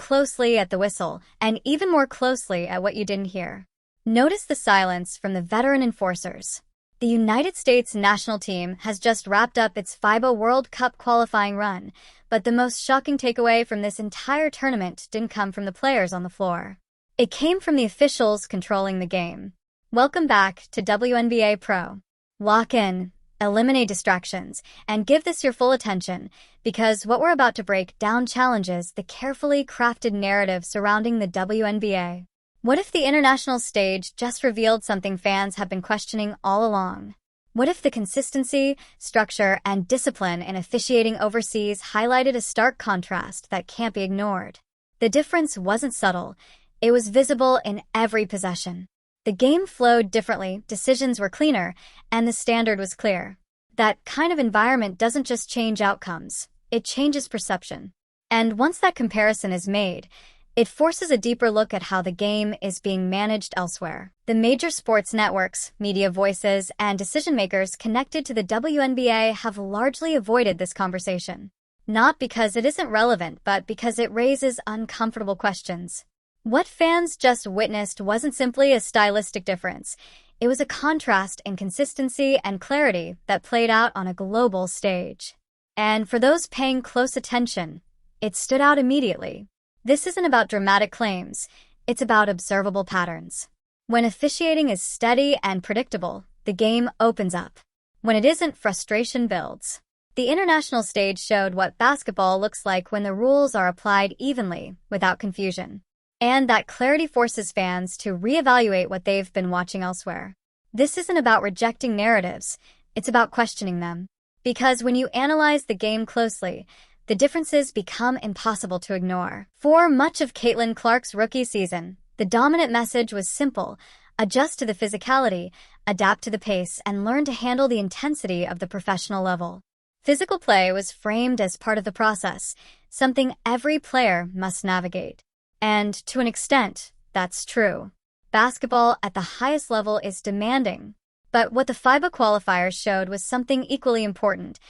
closely at the whistle, and even more closely at what you didn't hear. Notice the silence from the veteran enforcers. The United States national team has just wrapped up its FIBA World Cup qualifying run, but the most shocking takeaway from this entire tournament didn't come from the players on the floor. It came from the officials controlling the game. Welcome back to WNBA Pro. Lock in, eliminate distractions, and give this your full attention, because what we're about to break down challenges the carefully crafted narrative surrounding the WNBA. What if the international stage just revealed something fans have been questioning all along? What if the consistency, structure, and discipline in officiating overseas highlighted a stark contrast that can't be ignored? The difference wasn't subtle. It was visible in every possession. The game flowed differently, decisions were cleaner, and the standard was clear. That kind of environment doesn't just change outcomes, it changes perception. And once that comparison is made, it forces a deeper look at how the game is being managed elsewhere. The major sports networks, media voices, and decision-makers connected to the WNBA have largely avoided this conversation. Not because it isn't relevant, but because it raises uncomfortable questions. What fans just witnessed wasn't simply a stylistic difference. It was a contrast in consistency and clarity that played out on a global stage. And for those paying close attention, it stood out immediately. This isn't about dramatic claims, it's about observable patterns. When officiating is steady and predictable, the game opens up. When it isn't, frustration builds. The international stage showed what basketball looks like when the rules are applied evenly, without confusion. And that clarity forces fans to reevaluate what they've been watching elsewhere. This isn't about rejecting narratives, it's about questioning them. Because when you analyze the game closely, the differences become impossible to ignore. For much of Caitlin Clark's rookie season, the dominant message was simple: adjust to the physicality, adapt to the pace, and learn to handle the intensity of the professional level. Physical play was framed as part of the process, something every player must navigate. And to an extent, that's true. Basketball at the highest level is demanding. But what the FIBA qualifiers showed was something equally important: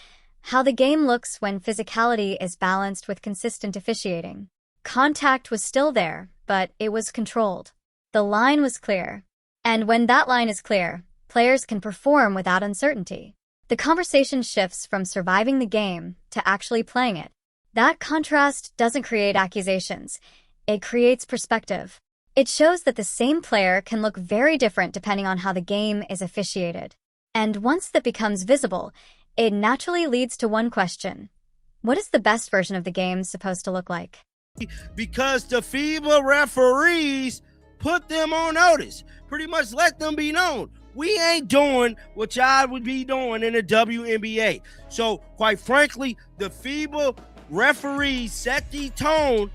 how the game looks when physicality is balanced with consistent officiating. Contact was still there, but it was controlled. The line was clear. And when that line is clear, players can perform without uncertainty. The conversation shifts from surviving the game to actually playing it. That contrast doesn't create accusations. It creates perspective. It shows that the same player can look very different depending on how the game is officiated. And once that becomes visible, it naturally leads to one question: what is the best version of the game supposed to look like? Because the FIBA referees put them on notice, pretty much let them be known. We ain't doing what y'all would be doing in the WNBA. So, quite frankly, the FIBA referees set the tone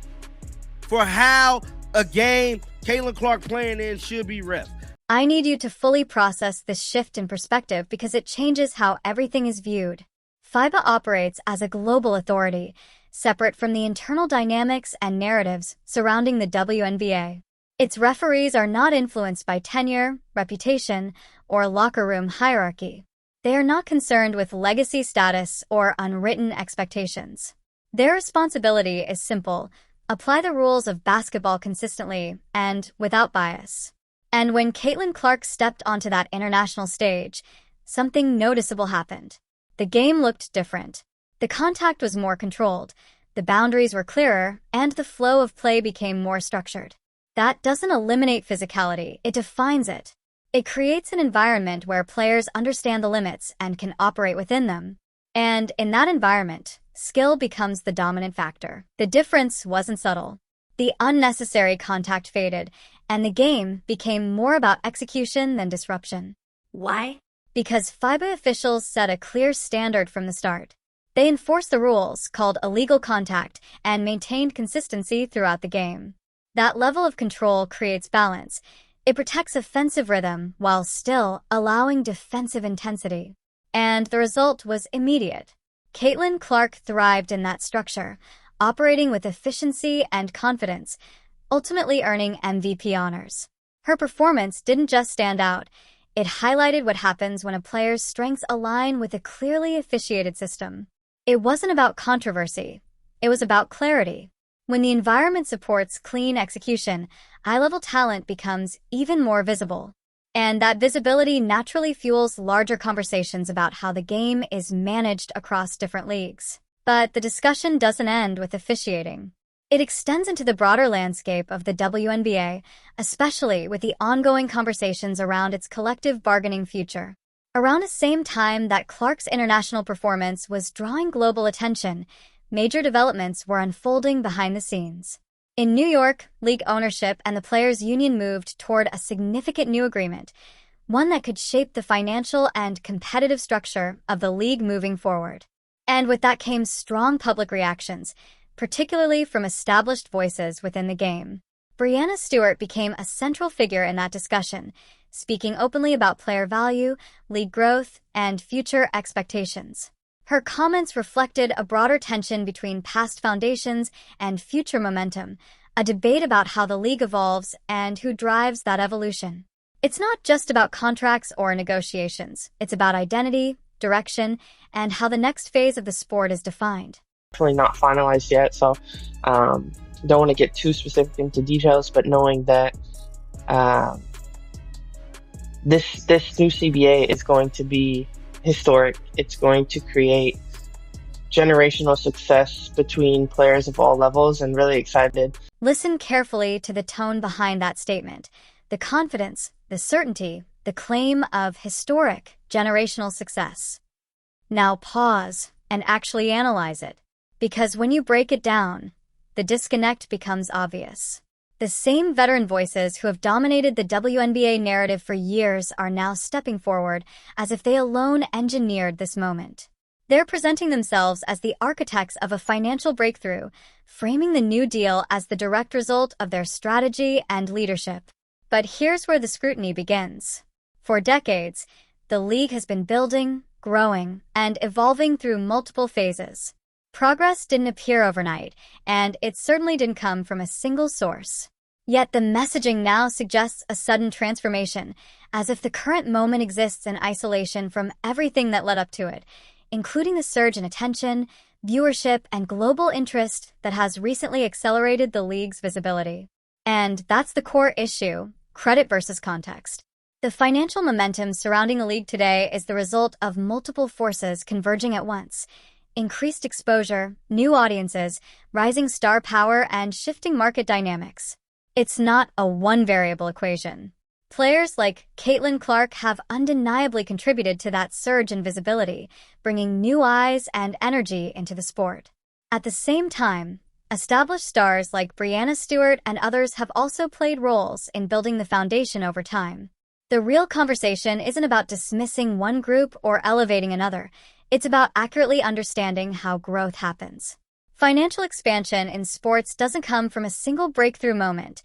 for how a game Caitlin Clark playing in should be ref. I need you to fully process this shift in perspective because it changes how everything is viewed. FIBA operates as a global authority, separate from the internal dynamics and narratives surrounding the WNBA. Its referees are not influenced by tenure, reputation, or locker room hierarchy. They are not concerned with legacy status or unwritten expectations. Their responsibility is simple: apply the rules of basketball consistently and without bias. And when Caitlin Clark stepped onto that international stage, something noticeable happened. The game looked different. The contact was more controlled, the boundaries were clearer, and the flow of play became more structured. That doesn't eliminate physicality, it defines it. It creates an environment where players understand the limits and can operate within them. And in that environment, skill becomes the dominant factor. The difference wasn't subtle. The unnecessary contact faded, and the game became more about execution than disruption. Why? Because FIBA officials set a clear standard from the start. They enforced the rules, called illegal contact, and maintained consistency throughout the game. That level of control creates balance. It protects offensive rhythm while still allowing defensive intensity. And the result was immediate. Caitlin Clark thrived in that structure, operating with efficiency and confidence, ultimately earning MVP honors. Her performance didn't just stand out, it highlighted what happens when a player's strengths align with a clearly officiated system. It wasn't about controversy, it was about clarity. When the environment supports clean execution, high-level talent becomes even more visible. And that visibility naturally fuels larger conversations about how the game is managed across different leagues. But the discussion doesn't end with officiating. It extends into the broader landscape of the WNBA, especially with the ongoing conversations around its collective bargaining future. Around the same time that Clark's international performance was drawing global attention, major developments were unfolding behind the scenes. In New York, league ownership and the players' union moved toward a significant new agreement, one that could shape the financial and competitive structure of the league moving forward. And with that came strong public reactions, particularly from established voices within the game. Breanna Stewart became a central figure in that discussion, speaking openly about player value, league growth, and future expectations. Her comments reflected a broader tension between past foundations and future momentum, a debate about how the league evolves and who drives that evolution. It's not just about contracts or negotiations. It's about identity, direction, and how the next phase of the sport is defined. Definitely not finalized yet, so don't want to get too specific into details, but knowing that this new CBA is going to be historic. It's going to create generational success between players of all levels, and really excited. Listen carefully to the tone behind that statement. The confidence, the certainty, the claim of historic generational success. Now pause and actually analyze it, because when you break it down, the disconnect becomes obvious. The same veteran voices who have dominated the WNBA narrative for years are now stepping forward as if they alone engineered this moment. They're presenting themselves as the architects of a financial breakthrough, framing the new deal as the direct result of their strategy and leadership. But here's where the scrutiny begins. For decades, the league has been building, growing, and evolving through multiple phases. Progress didn't appear overnight, and it certainly didn't come from a single source. Yet the messaging now suggests a sudden transformation, as if the current moment exists in isolation from everything that led up to it, including the surge in attention, viewership, and global interest that has recently accelerated the league's visibility. And that's the core issue: credit versus context. The financial momentum surrounding the league today is the result of multiple forces converging at once: increased exposure, new audiences, rising star power, and shifting market dynamics. It's not a one-variable equation. Players like Caitlin Clark have undeniably contributed to that surge in visibility, bringing new eyes and energy into the sport. At the same time, established stars like Breanna Stewart and others have also played roles in building the foundation over time. The real conversation isn't about dismissing one group or elevating another. It's about accurately understanding how growth happens. Financial expansion in sports doesn't come from a single breakthrough moment.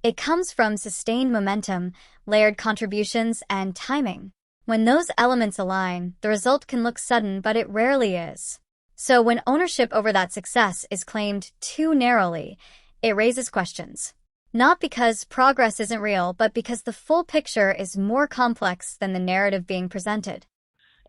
It comes from sustained momentum, layered contributions, and timing. When those elements align, the result can look sudden, but it rarely is. So when ownership over that success is claimed too narrowly, it raises questions. Not because progress isn't real, but because the full picture is more complex than the narrative being presented.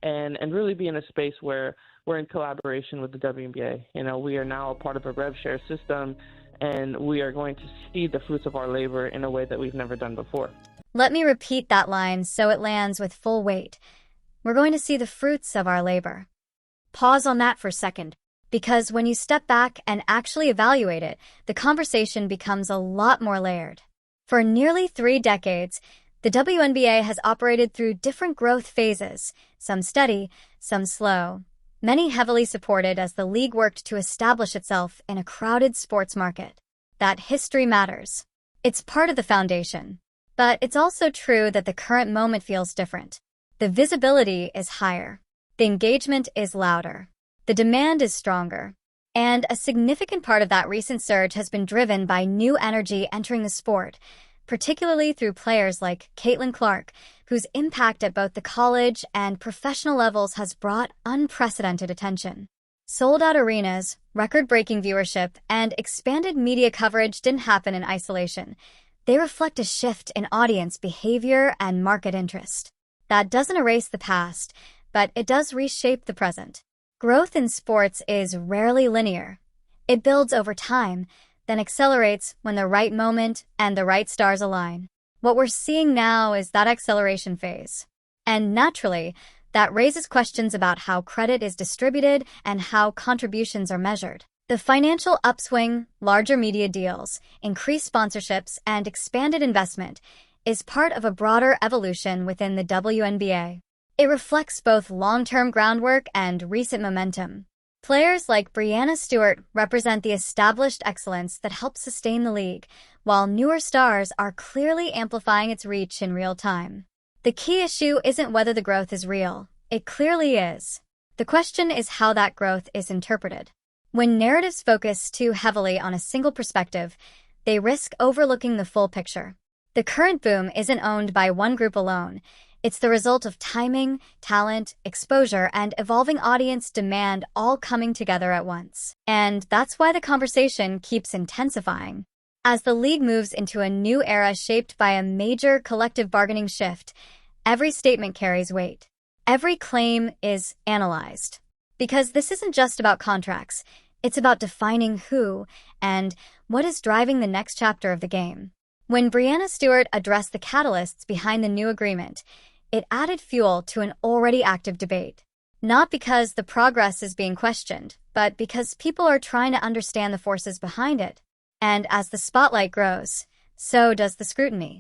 And really be in a space where we're in collaboration with the WNBA. You know, we are now a part of a rev share system, and we are going to see the fruits of our labor in a way that we've never done before. Let me repeat that line so it lands with full weight. We're going to see the fruits of our labor. Pause on that for a second, because when you step back and actually evaluate it, the conversation becomes a lot more layered. For nearly 3 decades, the WNBA has operated through different growth phases, some steady, some slow, many heavily supported as the league worked to establish itself in a crowded sports market. That history matters. It's part of the foundation. But it's also true that the current moment feels different. The visibility is higher. The engagement is louder. The demand is stronger. And a significant part of that recent surge has been driven by new energy entering the sport, particularly through players like Caitlin Clark, whose impact at both the college and professional levels has brought unprecedented attention. Sold-out arenas, record-breaking viewership, and expanded media coverage didn't happen in isolation. They reflect a shift in audience behavior and market interest. That doesn't erase the past, but it does reshape the present. Growth in sports is rarely linear. It builds over time, then accelerates when the right moment and the right stars align. What we're seeing now is that acceleration phase. And naturally, that raises questions about how credit is distributed and how contributions are measured. The financial upswing, larger media deals, increased sponsorships, and expanded investment is part of a broader evolution within the WNBA. It reflects both long-term groundwork and recent momentum. Players like Breanna Stewart represent the established excellence that helps sustain the league, while newer stars are clearly amplifying its reach in real time. The key issue isn't whether the growth is real. It clearly is. The question is how that growth is interpreted. When narratives focus too heavily on a single perspective, they risk overlooking the full picture. The current boom isn't owned by one group alone. It's the result of timing, talent, exposure, and evolving audience demand all coming together at once. And that's why the conversation keeps intensifying. As the league moves into a new era shaped by a major collective bargaining shift, every statement carries weight. Every claim is analyzed. Because this isn't just about contracts, it's about defining who and what is driving the next chapter of the game. When Breanna Stewart addressed the catalysts behind the new agreement, it added fuel to an already active debate. Not because the progress is being questioned, but because people are trying to understand the forces behind it. And as the spotlight grows, so does the scrutiny.